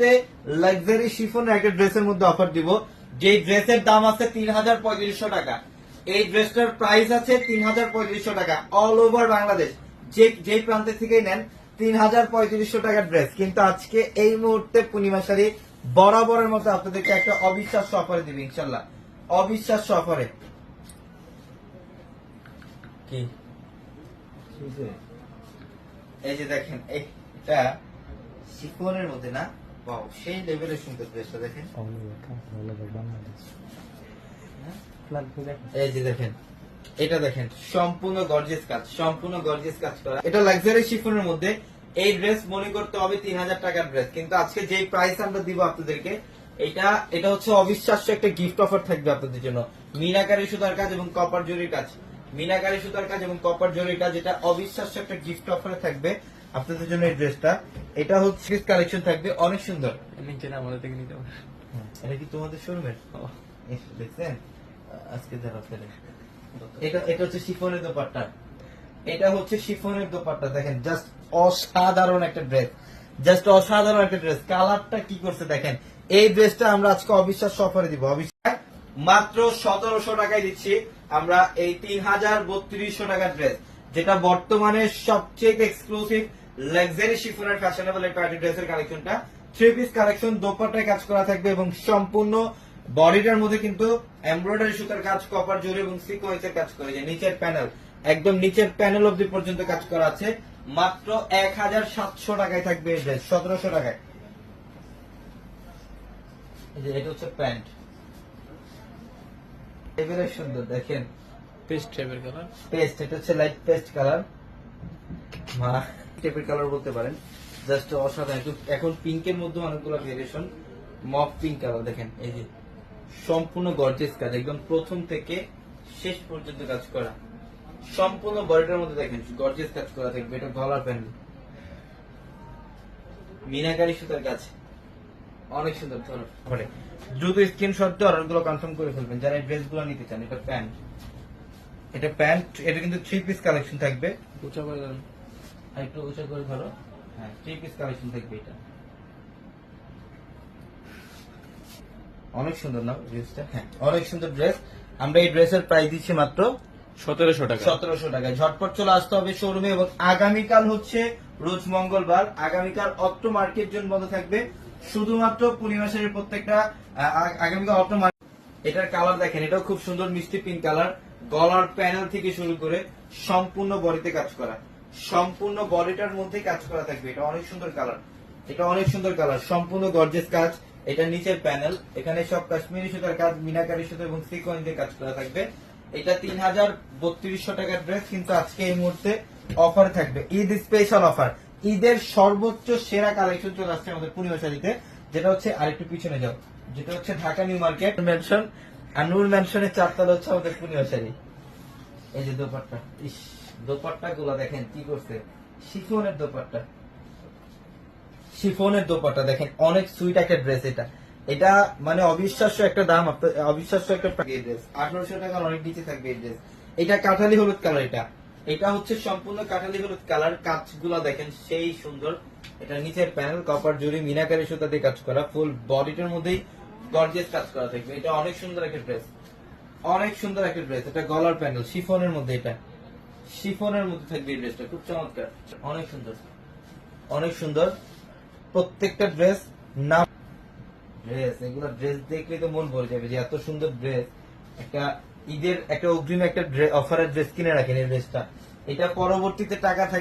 মুহূর্তে লাক্সারি শিফনের একটা ড্রেসের মধ্যে অফার দিব, যে ড্রেসের দাম আছে ৩,৩৫০ টাকা। এই ড্রেসটার প্রাইস আছে ৩,৩৫০ টাকা, অল ওভার বাংলাদেশ যে প্রান্তে থেকে নেন ৩,৩৫০ টাকার ড্রেস। কিন্তু আজকে এই মুহূর্তে পূর্ণিমা শাড়ি বরাবরের মতো আপনাদেরকে একটা অবিশ্বাস্য অফারে দিবে ইনশাল্লাহ, অবিশ্বাস্য অফারে। কি এই যে দেখেন, এটা শিফনের মধ্যে না, বাহ সেই লেভেলের সুন্দর ড্রেসটা দেখেন। এই যে দেখেন, এটা দেখেন সম্পূর্ণ গর্জিয়াস কাজ, সম্পূর্ণ গর্জিয়াস কাজ করা। এটা লাক্সারি শিফনের মধ্যে এই ড্রেস মনে করতে হবে ৩,০০০ টাকার ড্রেস, কিন্তু আজকে যে প্রাইস আমরা দিব আপনাদেরকে, এটা হচ্ছে অবিশ্বাস্য একটা গিফট অফার থাকবে আপনাদের জন্য। মিনাকারি সুতার কাজ এবং কপার জরির কাজ, মিনাকারি সুতার কাজ এবং কপার জরির কাজ, এটা অবিশ্বাস্য একটা গিফট অফারে থাকবে আপনাদের জন্য এই ড্রেসটা। এটা হচ্ছে কালেকশন থাকবে অনেক সুন্দর। আমাদের থেকে নিতে হবে। এটা কি তোমাদের শোরুমের? দেখছেন আজকে যারা এটা হচ্ছে শিফনের দোপাট্টা, এটা হচ্ছে শিফনের দোপাট্টা। দেখেন জাস্ট অসাধারণ একটা ড্রেস, জাস্ট অসাধারণ একটা ড্রেস। কালারটা কি করছে দেখেন। এই ড্রেসটা আমরা আজকে অবিশ্বাস্য অফারে দিব, অবিশ্বাস মাত্র ১৭০০ টাকায় দিচ্ছি আমরা এই ৩,৩২০ টাকার ড্রেস, যেটা বর্তমানে সবচেয়ে এক্সক্লুসিভ লাক্সারি শিফনের ফ্যাশনেবল এই পার্টি ড্রেসের কালেকশনটা। 3 পিস কালেকশন, দোপাট্টায় কাজ করা থাকবে এবং সম্পূর্ণ বডিটার মধ্যে কিন্তু এমব্রয়ডারি সুতার কাজ, কপার জরি এবং সিকোয়েন্সের কাজ করে। যে নিচের প্যানেল, একদম নিচের প্যানেল অবধি পর্যন্ত কাজ করা আছে। মাত্র ১,৭০০ টাকায় থাকবে এই ড্রেস, ১৭০০ টাকায়। এই যে এটা হচ্ছে প্যান্ট, এবারে সুন্দর দেখেন, পেস্ট টাইপের কালার, পেস্ট, এটা হচ্ছে লাইট পেস্ট কালার, টাইপের কালার বলতে পারেন। জাস্ট অসাধারণ। এখন পিঙ্কের মধ্যে অনেকগুলো ভেরিয়েশন, মফ পিঙ্ক কালার দেখেন। এই যে সম্পূর্ণ গর্জিয়াস কাজ, একদম প্রথম থেকে শেষ পর্যন্ত কাজ করা, সম্পূর্ণ বডিটার মধ্যে দেখেন গর্জিয়াস কাজ করা থাকবে। এটা গলার প্যান্ট, মিনাকারি সুতার কাজ, অনেক সুন্দর। ধরে দ্রুত স্ক্রিনশট দিয়ে অর্ডার গুলো কনফার্ম করে ফেলবেন যারা এই ড্রেস গুলো নিতে চান। এটা প্যান্ট, এটা প্যান্ট, এটা কিন্তু 3 পিস কালেকশন থাকবে। উঁচা করে দেন, আর একটু উঁচা করে ধরো। হ্যাঁ, 3 পিস কালেকশন থাকবে। এটা অনেক সুন্দর না ড্রেসটা? হ্যাঁ, অনেক সুন্দর ড্রেস। আমরা এই ড্রেসের প্রাইস দিচ্ছি মাত্র ১৭০০ টাকা। ১৭০০ টাকায়। ঝটপট চলে আসতে হবে শোরুমে। এবং আগামীকাল হচ্ছে রোজ মঙ্গলবার, আগামীকাল অত্র মার্কেট জোন বন্ধ থাকবে শুধুমাত্র পূর্ণিমা শাড়ির প্রত্যেকটা। আগামীকাল অত্র মার্কেট। এটার কালার দেখেন, এটাও খুব সুন্দর মিষ্টি পিঙ্ক কালার। গলার প্যানেল থেকে শুরু করে সম্পূর্ণ বডিতে কাজ করা, সম্পূর্ণ বডিটার মধ্যে কাজ করা থাকবে। এটা অনেক সুন্দর কালার, এটা অনেক সুন্দর কালার, সম্পূর্ণ গর্জিয়াস কাজ। এটা নিচের প্যানেল, এখানে সব কাশ্মীরি সুতার কাজ, মিনাকারি সুতা এবং সিকোয়েন্স দিয়ে কাজ করা থাকবে। এটা ৩,৩২০ টাকার ড্রেস, কিন্তু আজকে এই মুহূর্তে অফারে থাকবে, ঈদ স্পেশাল অফার। ঈদের সর্বোচ্চ সেরা কালেকশন চলে আসছে আমাদের পূর্ণিমা শাড়িতে, যেটা হচ্ছে আরেকটু পিছনে যাও, যেটা হচ্ছে ঢাকা নিউ মার্কেট ম্যানশন, আর নূর ম্যানশনের 4 তলা হচ্ছে আমাদের পূর্ণিমা শাড়ি। এই যে দোপাট্টা, ইস দোপাট্টা গুলা দেখেন কি করছে, শিফনের দোপাট্টা, শিফনের দোপাট্টা দেখেন, অনেক সুইট একটা ড্রেস। এটা মানে অবিশ্বাস্য একটা দাম, অবিশ্বাস্য একটা ড্রেস। ১৮০০ টাকার অনেক নিচে থাকবে এই ড্রেস। এটা কাঠালি হলুদ কালার, এটা হচ্ছে সম্পূর্ণ কাঠালি হলুদ কালার। কাজগুলা দেখেন সেই সুন্দর। এটা নিচের প্যানেল, কপার জুড়ি, মিনাকারি সুতা দিয়ে কাজ করা, ফুল বডিটার মধ্যেই গর্জিয়াস কাজ করা থাকবে। এটা অনেক সুন্দর একটা ড্রেস, অনেক সুন্দর একটা ড্রেস। এটা গলার প্যানেল শিফনের মধ্যে, এটা শিফনের মধ্যে থাকবে এই ড্রেসটা, খুব চমৎকার, অনেক সুন্দর, অনেক সুন্দর প্রত্যেকটা ড্রেস। নাম ড্রেস, এগুলো ড্রেস দেখলে তো মন ভরে যাবে যে এত সুন্দর ড্রেস। একটা ঈদের একটা অগ্রিম একটা অফারের ড্রেস কিনে রাখেন এই ড্রেসটা, এটা পরবর্তীতে টাকা থাকবে।